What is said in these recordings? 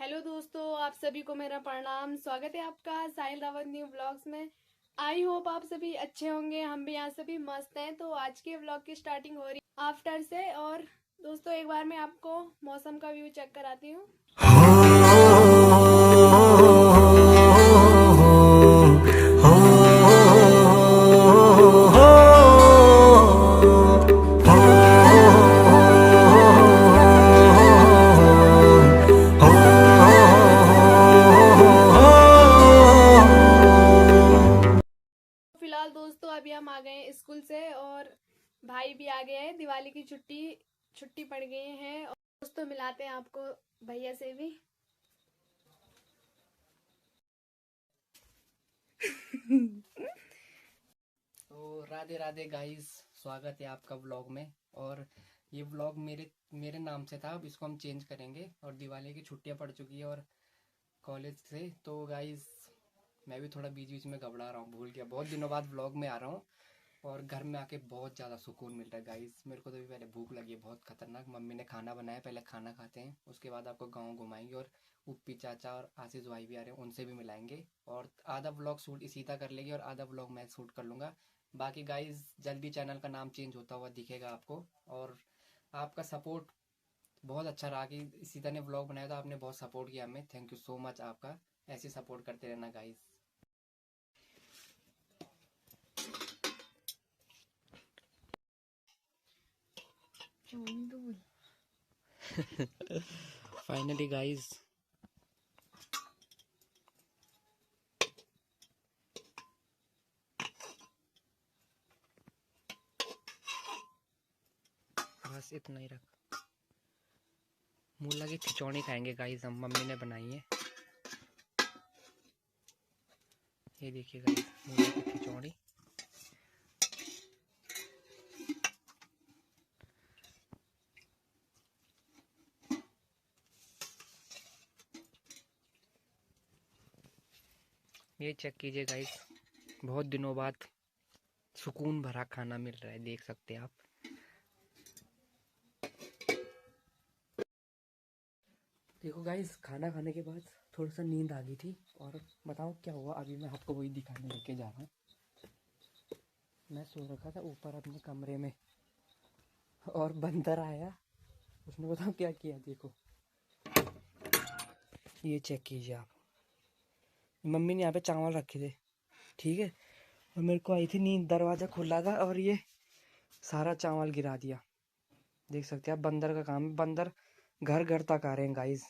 Hello दोस्तों, आप सभी को मेरा प्रणाम। स्वागत है आपका साहिल रावत न्यू व्लॉग्स में। आई होप आप सभी अच्छे होंगे। हम भी यहाँ सभी मस्त हैं। तो आज के व्लॉग की स्टार्टिंग हो रही है आफ्टर से। और दोस्तों एक बार मैं आपको मौसम का व्यू चेक कराती हूँ। फिलहाल दोस्तों अभी हम आ गए हैं स्कूल से और भाई भी आ गए हैं। दिवाली की छुट्टी पड़ गई है। और दोस्तों मिलाते हैं आपको भैया से भी। तो राधे राधे गाइस, स्वागत है आपका व्लॉग में। और ये व्लॉग मेरे मेरे नाम से था, अब इसको हम चेंज करेंगे। और दिवाली की छुट्टियां पड़ चुकी है और कॉलेज से, तो गाइस मैं भी थोड़ा बीच बीच में घबरा रहा हूँ, भूल गया। बहुत दिनों बाद व्लॉग में आ रहा हूँ और घर में आके बहुत ज़्यादा सुकून मिल रहा है गाइस। मेरे को तो भी पहले भूख लगी है बहुत खतरनाक। मम्मी ने खाना बनाया, पहले खाना खाते हैं, उसके बाद आपको गाँव घुमाएंगे। और उप्पी चाचा और आशीष भाई भी आ रहे हैं, उनसे भी मिलाएंगे। और आधा व्लॉग शूट इसीता कर लेगी और आधा व्लॉग मैं शूट कर लूँगा। बाकी गाइस जल्दी चैनल का नाम चेंज होता हुआ दिखेगा आपको। और आपका सपोर्ट बहुत अच्छा रहा कि इसीता ने व्लॉग बनाया था, आपने बहुत सपोर्ट किया हमें। थैंक यू सो मच आपका। ऐसे सपोर्ट करते रहना गाइस। फाइनली गाइस, बस इतना ही रख। मूला की खिचौड़ी खाएंगे गाइस हम, मम्मी ने बनाई है। ये देखिए गाइस, मूला की खिचौड़ी। ये चेक कीजिए गाइस, बहुत दिनों बाद सुकून भरा खाना मिल रहा है, देख सकते हैं आप। देखो गाइस, खाना खाने के बाद थोड़ा सा नींद आ गई थी। और बताओ क्या हुआ, अभी मैं आपको वही दिखाने लेके जा रहा हूँ। मैं सो रखा था ऊपर अपने कमरे में और बंदर आया। उसने बताओ क्या किया, देखो ये चेक कीजिए आप। मम्मी ने यहाँ पे चावल रखे थे, ठीक है, और मेरे को आई थी नींद, दरवाज़ा खुला था और ये सारा चावल गिरा दिया। देख सकते हैं आप, बंदर का काम है। बंदर घर घर तक आ रहे हैं गाइस,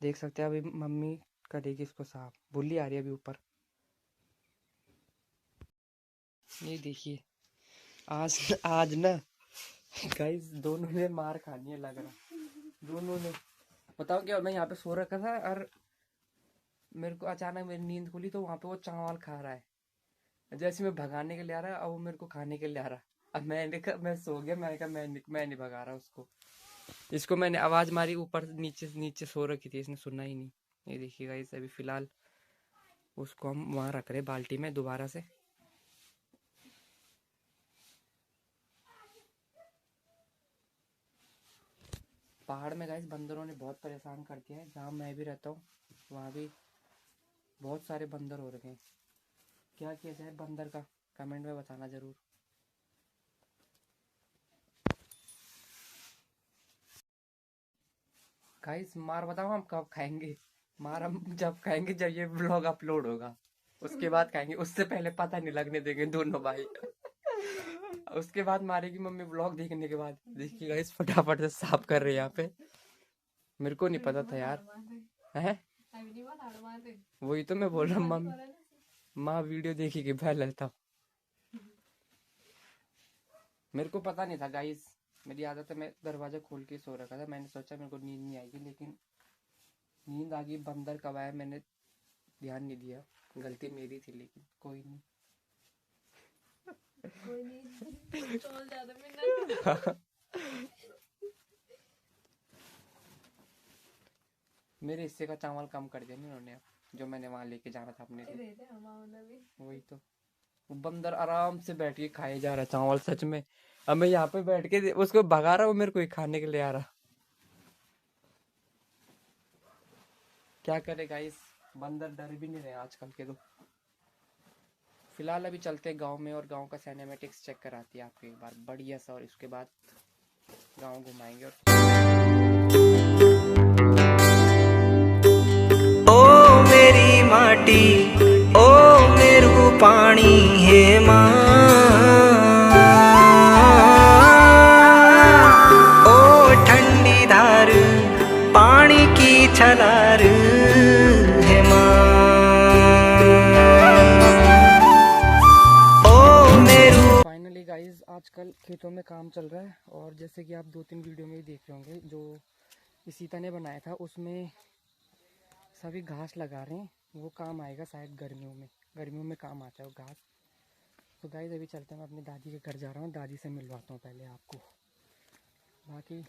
देख सकते हैं। अभी मम्मी करेगी इसको साफ, बुल्ली आ रही है अभी ऊपर। ये देखिए, आज आज ना गाइस दोनों ने मार खानी है लग रहा, दोनों ने। बताओ क्या, मैं यहाँ पे सो रखा था और मेरे को अचानक मेरी नींद खुली तो वहाँ पे वो चावल खा रहा है। जैसे मैं भगाने के लिए आ रहा, अब वो मेरे को खाने के लिए आ रहा। अब मैंने कहा, मैं सो गया, मैंने कहा मैं नहीं भगा रहा उसको। इसको मैंने आवाज मारी, ऊपर नीचे नीचे सो रखी थी, इसने सुना ही नहीं। ये देखिए गाइस, अभी फिलहाल उसको हम वहां रख रहे बाल्टी में दोबारा से। पहाड़ में गाइस बंदरों ने बहुत परेशान कर दिया है। जहाँ मैं भी रहता हूँ वहाँ भी बहुत सारे बंदर हो रखे हैं। क्या किया जाए बंदर का, कमेंट में बताना जरूर। गाइस मार बताओ हम कब खाएंगे। मार हम जब खाएंगे जब ये व्लॉग अपलोड होगा, उसके बाद खाएंगे। उससे पहले पता नहीं लगने देंगे दोनों भाई। उसके बाद मारेगी मम्मी व्लॉग देखने के बाद। देखिए गाइस, फटाफट से साफ कर रहे हैं यहाँ पे। मेरे को नहीं पता था यार, है वही तो मैं बोल रहा हूँ। माँ वीडियो देखी कि पहले था, मेरे को पता नहीं था गाइस। मेरी आदत है, मैं दरवाजा खोल के सो रखा था। मैंने सोचा मेरे को नींद नहीं आएगी, लेकिन नींद आ गई। बंदर कब आया मैंने ध्यान नहीं दिया, गलती मेरी थी, लेकिन कोई नहीं। कोई नहीं, चौल ज्यादा मिलना। मेरे हिस्से का चावल कम कर दिया इन्होंने, जो मैंने वहां लेके जाना था अपने लिए। वही तो, वो बंदर आराम से बैठ के खाए जा रहा है चावल, सच में। अब मैं यहाँ पे बैठ के उसको भगा रहा हूँ, मेरे को ही खाने के लिए आ रहा। क्या करे गाइस, बंदर डर भी नहीं रहे आजकल के तो। फिलहाल अभी चलते हैं गांव में और गांव का सिनेमैटिक्स चेक कराती है आपको एक बार बढ़िया सा, और इसके बाद गांव घुमाएंगे। और ओ मेरी माटी, ओ मेरू पानी हे माँ, ओ ठंडी धार पानी की छलार हे माँ, ओ मेरू। फाइनली गाइस आजकल खेतों में काम चल रहा है, और जैसे कि आप 2-3 वीडियो में ही देख रहे होंगे, जो इसीता ने बनाया था उसमें सभी घास लगा रहे हैं। वो काम आएगा शायद गर्मियों में काम आता है वो घास। तो गाइस अभी चलते हैं, मैं अपनी दादी के घर जा रहा हूँ, दादी से मिलवाता हूँ पहले आपको। बाकी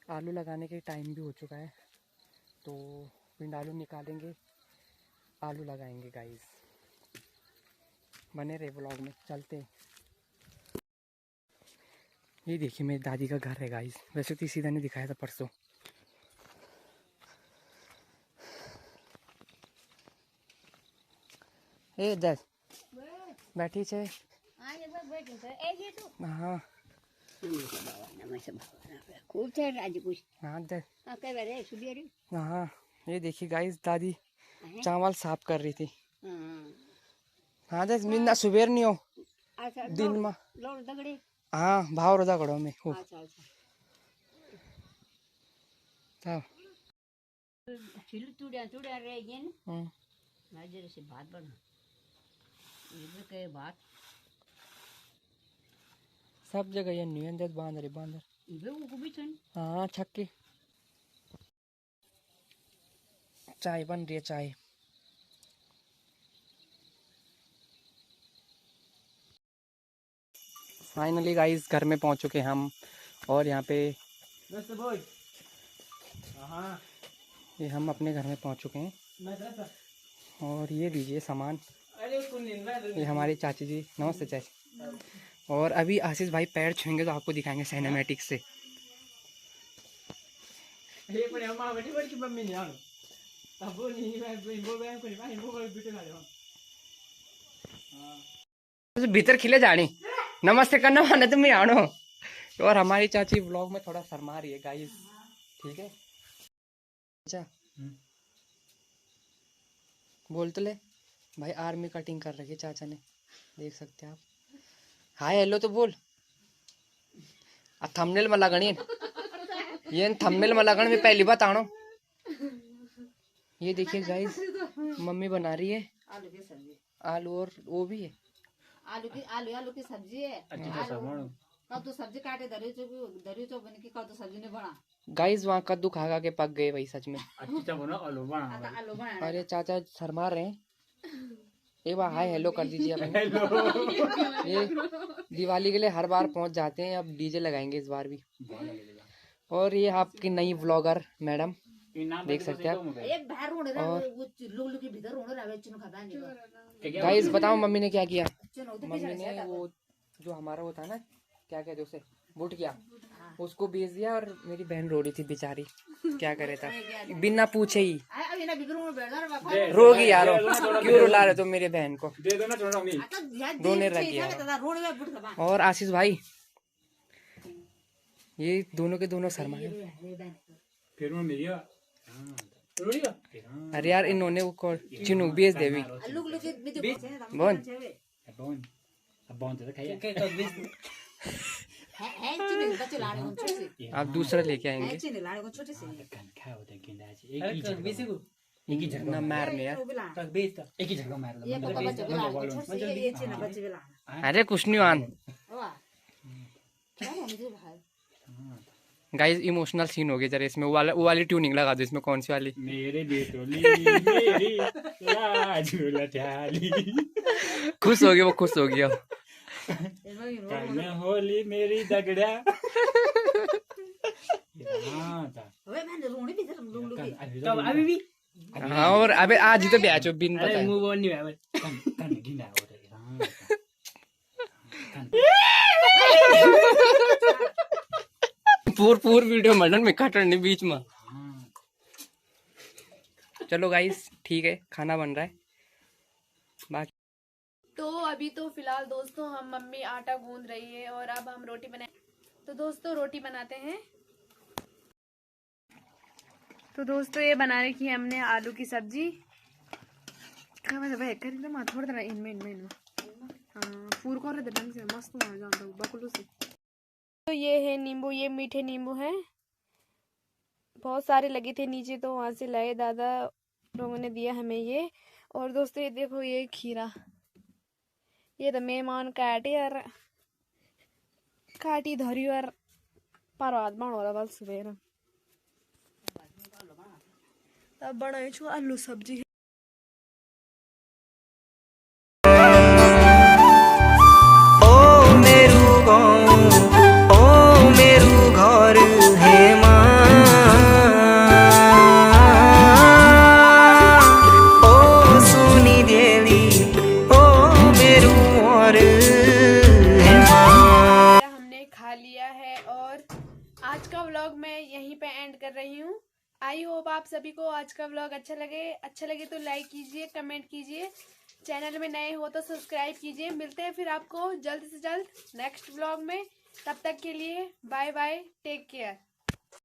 आलू लगाने के टाइम भी हो चुका है, तो पिंड आलू निकालेंगे, आलू लगाएंगे गाइस। बने रहे व्लॉग में, चलते हैं। ये देखिए मेरी दादी का घर है गाइस, वैसे तो सीधा ने दिखाया था परसों। ए दस बैठी छे। हाँ हाँ, ये देखिए गाइस दादी चावल साफ कर रही थी। हाँ दस मिन्ना सुबेर नहीं हो दिन में। हाँ भाव रोजा घड़ो में हो। सब जगह ये नहीं है, बांदर। हाँ छक्के चाय बन रही है, चाय। फाइनली गाइस घर में पहुंच चुके हैं हम, और यहाँ पे ये हम अपने घर में पहुंच चुके हैं। और ये लीजिए सामान, ये हमारी चाची जी, नमस्ते चाची। और अभी आशीष भाई पैर छुएंगे तो आपको दिखाएंगे सिनेमैटिक से। भीतर खिले जाने नमस्ते करना माने तो मैं आनो। और हमारी चाची व्लॉग में थोड़ा शर्मा रही है गाइस, ठीक है। अच्छा बोल तो ले भाई, आर्मी कटिंग कर रखी है चाचा ने, देख सकते हैं आप। हाय हेलो तो बोल। थंबनेल में लगनी ये थंबनेल में लगन में पहली बात आनो। ये देखिए गाइस मम्मी बना रही है आलू की सब्जी, आलू, और वो भी है आलू की सब्जी है। कब तो सब्जी काटे दरी चो बने की कब तो सब्जी नहीं बना। गाइस वहाँ कद्दू खा खा के पक गए भाई सच में। आलू बना। अरे चाचा शर्मा रहे हैं, एक बार हाय हेलो कर दीजिए अपन। ये दिवाली के लिए हर बार पहुंच जाते हैं, अब डीजे लगाएंगे इस बार भी। और ये आपकी नई व्लॉगर मैडम, देख सकते हैं आप। और गाइस बताओ मम्मी ने क्या किया। मम्मी ने वो जो हमारा वो था ना, क्या कहते उसे, बुट किया, उसको बेच दिया। और मेरी बहन रो रही थी बेचारी, क्या करे था बिना पूछे ही रोगी यारो। क्यों रुला रहे तुम मेरी बहन को, रोने लग गया। और आशीष भाई ये दोनों के दोनों शर्मा है। अरे यार इन्होंने वो चिनुक बेच देवी बोन। आप दूसरा लेके आएंगे ना मारने यार। अरे कुछ नहीं आन गाइस, इमोशनल सीन हो गया जरा इसमें। वो वाली ट्यूनिंग लगा दो इसमें। कौन सी वाली? मेरे मेरी खुश हो गया वो, खुश हो गया। होली मेरी दगड़ा। हाँ और अबे आज ही तो ब्याह बिन पता पूर वीडियो मर्डर में कटने बीच में। चलो गाइस ठीक है, खाना बन रहा है बाकी। तो अभी तो फिलहाल दोस्तों हम मम्मी आटा गूंद रही है और अब हम रोटी बनाए। तो दोस्तों रोटी बनाते हैं। तो दोस्तों ये बना रखी है हमने आलू की सब्जी। तो ये है नींबू, ये मीठे नींबू हैं, बहुत सारे लगे थे नीचे तो वहां से लाए, दादा लोगों ने दिया हमें ये। और दोस्तों ये देखो ये खीरा, ये तो मेहमान काटी धरी और परवाद बनो बल सुबह तब बनाई छु आलू सब्जी। ओ मेरू गाँव ओ मेरू घर हे माँ ओ सुनी देवी ओ मेरू और हे माँ। हमने खा लिया है और आज का व्लॉग मैं यहीं पे एंड कर रही हूँ। आई होप आप सभी को आज का व्लॉग अच्छा लगे तो लाइक कीजिए, कमेंट कीजिए, चैनल में नए हो तो सब्सक्राइब कीजिए। मिलते हैं फिर आपको जल्द से जल्द नेक्स्ट व्लॉग में। तब तक के लिए बाय बाय, टेक केयर।